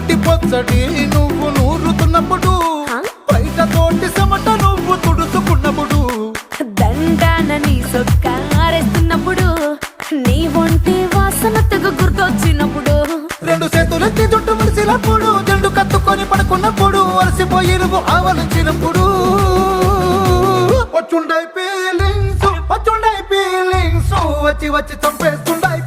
నోటి పొచ్చటి నువ్వు నూరుతున్నప్పుడు, బయట తోటి చెమట నువ్వు తుడుచుకున్నప్పుడు, దండాన నీ సొక్క ఆరేస్తున్నప్పుడు, నీ ఒంటి వాసన తెగ గుర్తొచ్చినప్పుడు, రెండు చేతులెత్తి జుట్టు ముడిసినప్పుడు, జండు కత్తుకొని పడుకున్నప్పుడు, అలసిపోయి నువ్వు ఆవలించినప్పుడు, వచ్చుండై ఫీలింగ్స్ వచ్చి వచ్చి చంపేస్తుండై